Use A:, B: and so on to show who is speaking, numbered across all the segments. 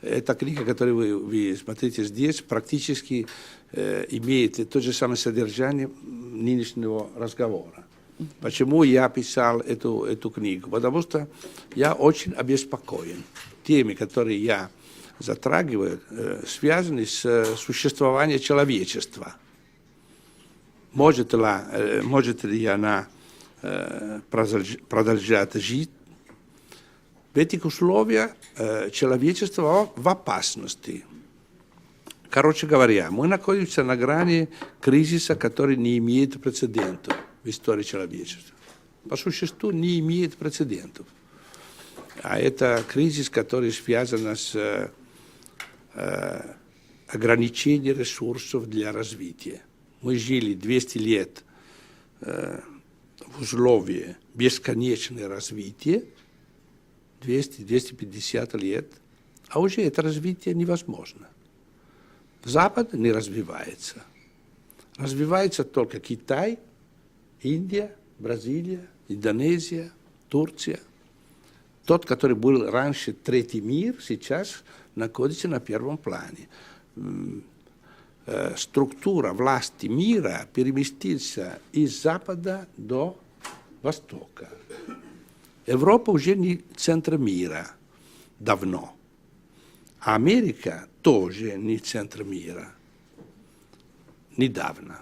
A: Эта книга, которую вы смотрите здесь, практически имеет то же самое содержание нынешнего разговора. Почему я писал эту книгу? Потому что я очень обеспокоен теми, которые я затрагиваю, связаны с существованием человечества. Может ли она продолжать жить? В этих условиях человечество в опасности. Короче говоря, мы находимся на грани кризиса, который не имеет прецедентов в истории человечества. По существу не имеет прецедентов. А это кризис, который связан с ограничением ресурсов для развития. Мы жили 200 лет в условиях бесконечного развития, 200-250 лет, а уже это развитие невозможно. Запад не развивается. Развивается только Китай, Индия, Бразилия, Индонезия, Турция. Тот, который был раньше третий мир, сейчас находится на первом плане. Структура власти мира переместится из Запада до Востока. Европа уже не центр мира давно. А Америка тоже не центр мира недавно.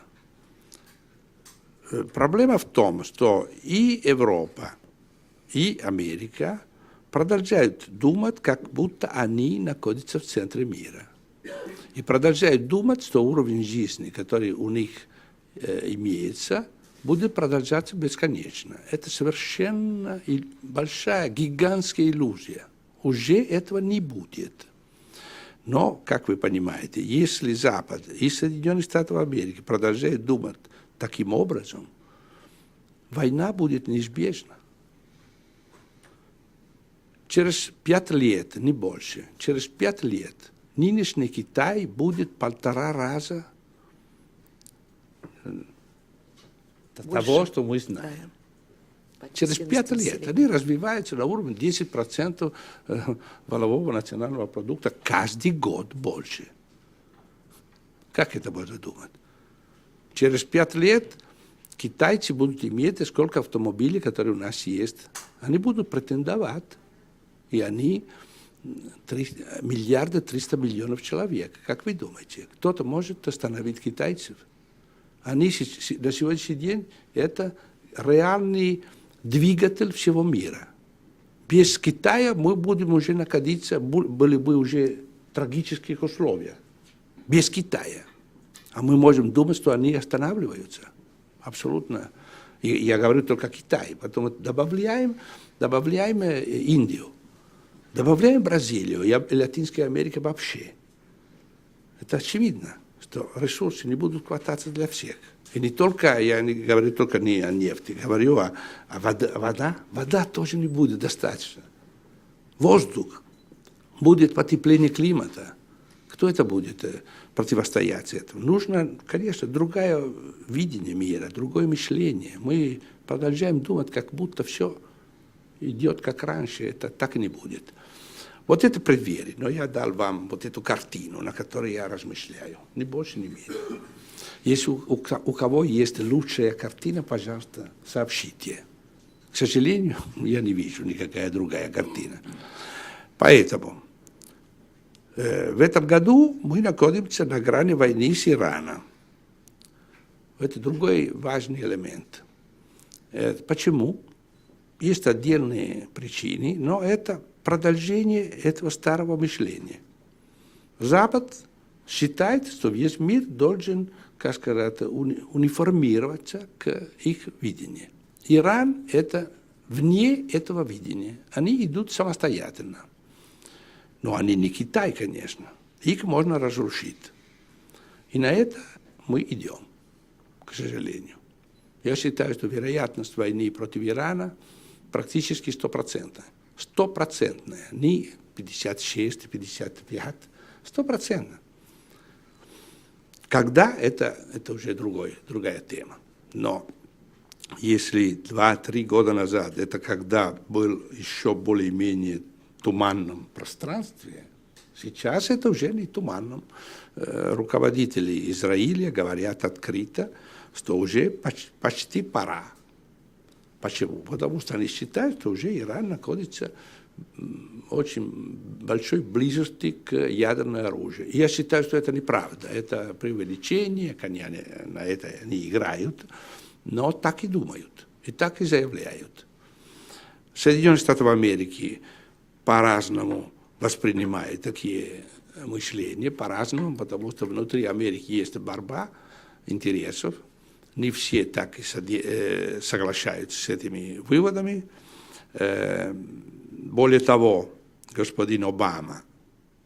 A: Проблема в том, что и Европа, и Америка продолжают думать, как будто они находятся в центре мира. И продолжают думать, что уровень жизни, который у них имеется, будет продолжаться бесконечно. Это совершенно большая, гигантская иллюзия. Уже этого не будет. Но, как вы понимаете, если Запад и Соединенные Штаты Америки продолжают думать таким образом, война будет неизбежна. Через 5 лет, не больше, через 5 лет нынешний Китай будет 1,5 раза того, что мы знаем. Через 5 лет они развиваются на уровне 10% валового национального продукта каждый год больше. Как это можно думать? Через 5 лет китайцы будут иметь сколько автомобилей, которые у нас есть. Они будут претендовать. И они 1,3 миллиарда человек. Как вы думаете, кто-то может остановить китайцев? Они на сегодняшний день это реальный двигатель всего мира. Без Китая мы будем уже находиться, были бы уже в трагических условиях. Без Китая. А мы можем думать, что они останавливаются. Абсолютно. И я говорю только Китай. Потом добавляем Индию. Добавляем Бразилию и Латинскую Америку вообще. Это очевидно, что ресурсы не будут хвататься для всех. И не только, я не говорю только не о нефти, говорю о воде. Вода тоже не будет достаточно. Воздух. Будет потепление климата. Кто это будет противостоять этому? Нужно, конечно, другое видение мира, другое мышление. Мы продолжаем думать, как будто все идет как раньше. Это так и не будет. Вот это преддверие. Но я дал вам вот эту картину, на которой я размышляю. Ни больше, ни меньше. Если у кого есть лучшая картина, пожалуйста, сообщите. К сожалению, я не вижу никакая другая картина. Поэтому в этом году мы находимся на грани войны с Ираном. Это другой важный элемент. Почему? Есть отдельные причины, но это продолжение этого старого мышления. Запад считает, что весь мир должен, как сказать, униформироваться к их видению. Иран – это вне этого видения. Они идут самостоятельно. Но они не Китай, конечно. Их можно разрушить. И на это мы идем, к сожалению. Я считаю, что вероятность войны против Ирана практически 100%. 100%. Не 56, 55. 100%. Когда это уже другая тема. Но если 2-3 года назад, это когда был еще более-менее туманном пространстве, Сейчас это уже не туманно. Руководители Израиля говорят открыто, что уже почти пора. Почему? Потому что они считают, что уже Иран находится в очень большой близости к ядерному оружию. Я считаю, что это неправда, это преувеличение, конечно, на это они играют, но так и думают, и так и заявляют. Соединенные Штаты Америки по-разному воспринимают такие мышления, по-разному, потому что внутри Америки есть борьба интересов, не все так и соглашаются с этими выводами. Более того, господин Обама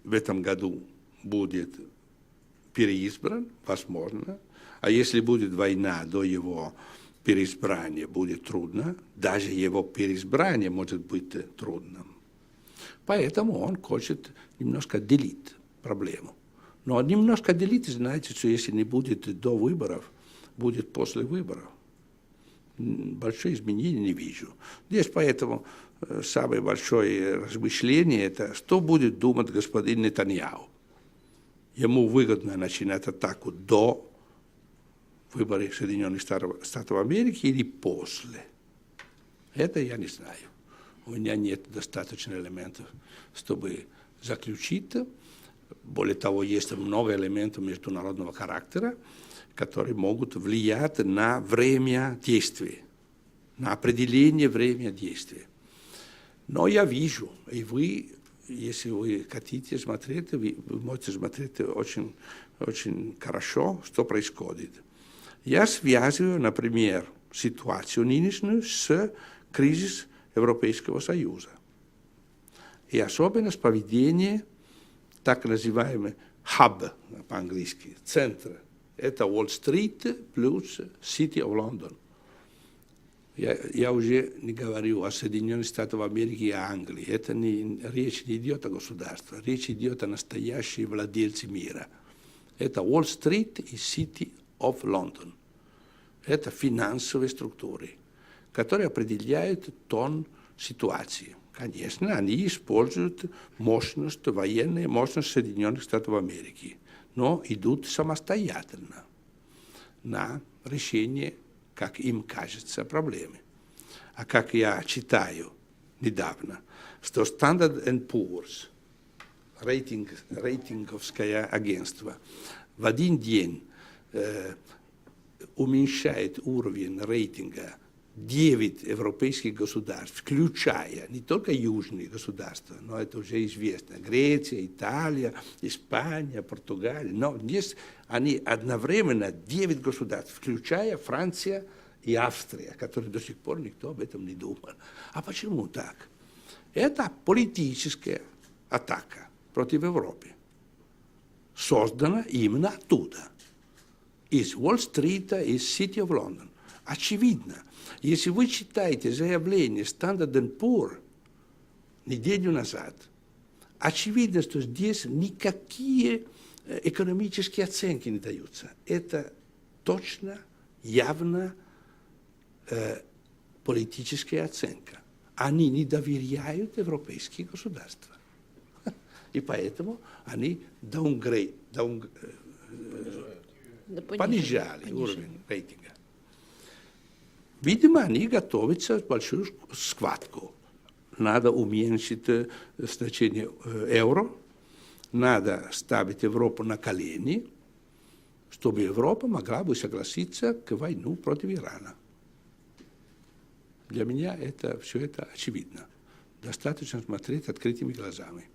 A: в этом году будет переизбран, возможно, а если будет война до его переизбрания, будет трудно, даже его переизбрание может быть трудным. Поэтому он хочет немножко делить проблему. Но немножко делить, знаете, что если не будет до выборов, будет после выборов. Большие изменения не вижу. Здесь поэтому самое большое размышление – это что будет думать господин Нетаньяху. Ему выгодно начинать атаку до выборов Соединенных Штатов Америки или после. Это я не знаю. У меня нет достаточно элементов, чтобы заключить. Более того, есть много элементов международного характера, которые могут влиять на время действия, на определение времени действия. Но я вижу, и вы, если вы хотите смотреть, вы можете смотреть очень, очень хорошо, что происходит. Я связываю, например, ситуацию нынешнюю с кризисом Европейского Союза. И особенно с поведением так называемого hub по-английски, центра. Это Уолл-стрит плюс City of London. Я уже не говорю о Соединенных Штатах Америки и Англии. Это речь не идет о государстве, речь идет о настоящих владельцах мира. Это Уолл-стрит и City of London. Это финансовые структуры, которые определяют тон ситуации. Конечно, они используют мощность, военную мощность Соединенных Штатов Америки, но идут самостоятельно на решение, как им кажется, проблемы. А как я читаю недавно, что Standard & Poor's, рейтинговское агентство, в один день уменьшает уровень рейтинга 9 европейских государств, включая не только южные государства, но это уже известно, Греция, Италия, Испания, Португалия, но здесь они одновременно 9 государств, включая Франция и Австрия, которые до сих пор никто об этом не думал. А почему так? Это политическая атака против Европы, создана именно оттуда, из Уолл-стрита, из City of London. Очевидно, если вы читаете заявление Standard & Poor's неделю назад, очевидно, что здесь никакие экономические оценки не даются. Это точно, явно политическая оценка. Они не доверяют европейским государствам. И поэтому они понижали уровень рейтинга. Видимо, они готовятся к большую схватку. Надо уменьшить значение евро, надо ставить Европу на колени, чтобы Европа могла бы согласиться к войне против Ирана. Для меня все это очевидно. Достаточно смотреть открытыми глазами.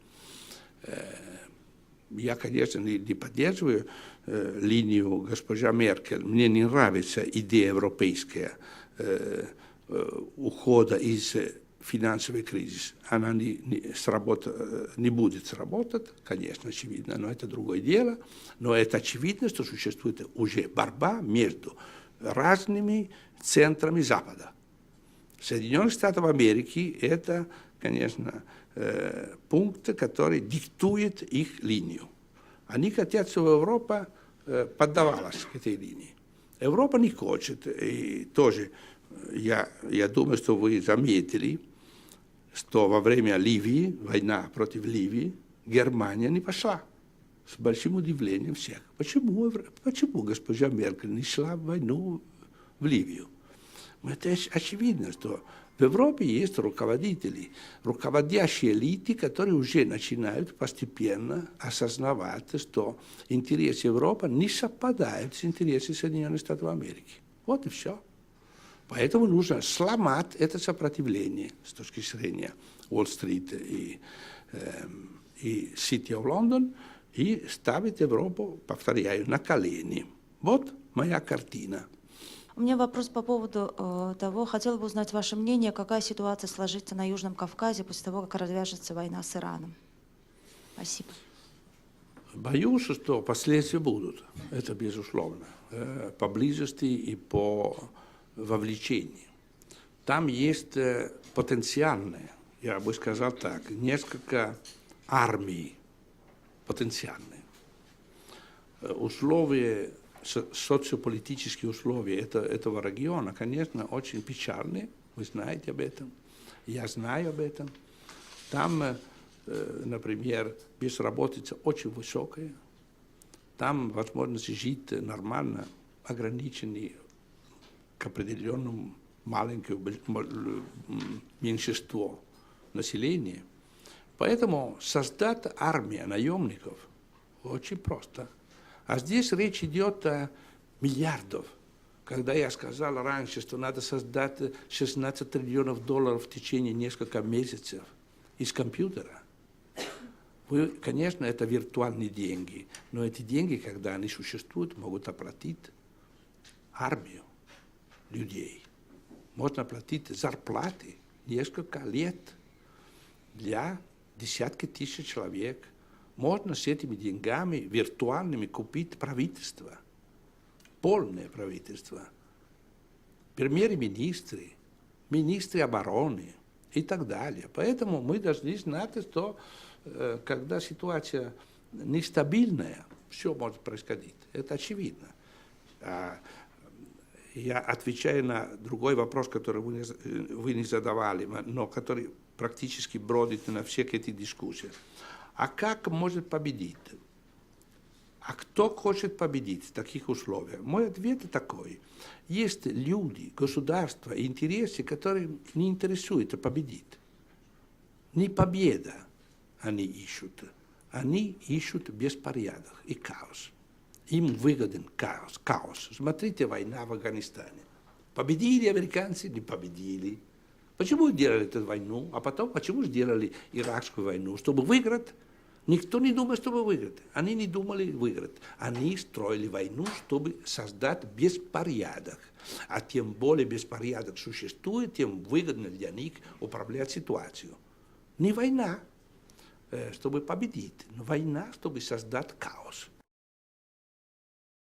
A: Я, конечно, не поддерживаю линию госпожи Меркель. Мне не нравится идея европейская ухода из финансового кризиса. Она не будет сработать, конечно, очевидно, но это другое дело. Но это очевидно, что существует уже борьба между разными центрами Запада. Соединенные Штаты Америки – это, конечно, пункт, который диктует их линию. Они хотят, чтобы Европа поддавалась к этой линии. Европа не хочет, и тоже я думаю, что вы заметили, что во время Ливии, война против Ливии, Германия не пошла. С большим удивлением всех. Почему госпожа Меркель не шла в войну в Ливию? Это очевидно, что в Европе есть руководители, руководящие элиты, которые уже начинают постепенно осознавать, что интересы Европы не совпадают с интересами Соединенных Штатов Америки. Вот и все. Поэтому нужно сломать это сопротивление с точки зрения Уолл-стрит и City of London и ставить Европу, повторяю, на колени. Вот моя картина.
B: У меня вопрос по поводу того, хотела бы узнать ваше мнение, какая ситуация сложится на Южном Кавказе после того, как развяжется война с Ираном. Спасибо.
A: Боюсь, что последствия будут, это безусловно, по близости и по вовлечению. Там есть потенциальные, я бы сказал так, несколько армий потенциальные. Условия, социополитические условия этого региона, конечно, очень печальные. Вы знаете об этом. Я знаю об этом. Там, например, безработица очень высокая. Там возможность жить нормально ограничены к определенному маленькому меньшинству населения. Поэтому создать армию наемников очень просто. А здесь речь идет о миллиардах. Когда я сказал раньше, что надо создать 16 триллионов долларов в течение нескольких месяцев из компьютера, конечно, это виртуальные деньги, но эти деньги, когда они существуют, могут оплатить армию людей. Можно оплатить зарплаты несколько лет для десятков тысяч человек. Можно с этими деньгами виртуальными купить правительство, полное правительство, премьер-министры, министры обороны и так далее. Поэтому мы должны знать, что когда ситуация нестабильная, все может происходить. Это очевидно. Я отвечаю на другой вопрос, который вы не задавали, но который практически бродит на всех этих дискуссиях. А как может победить? А кто хочет победить в таких условиях? Мой ответ такой. Есть люди, государства, интересы, которые не интересуют победить. Не победа они ищут. Они ищут беспорядок и хаос. Им выгоден хаос. Смотрите, война в Афганистане. Победили американцы? Не победили. Почему делали эту войну? А потом, почему сделали иракскую войну? Чтобы выиграть? Никто не думал, чтобы выиграть. Они не думали выиграть. Они строили войну, чтобы создать беспорядок. А тем более беспорядок существует, тем выгодно для них управлять ситуацией. Не война, чтобы победить, но война, чтобы создать хаос.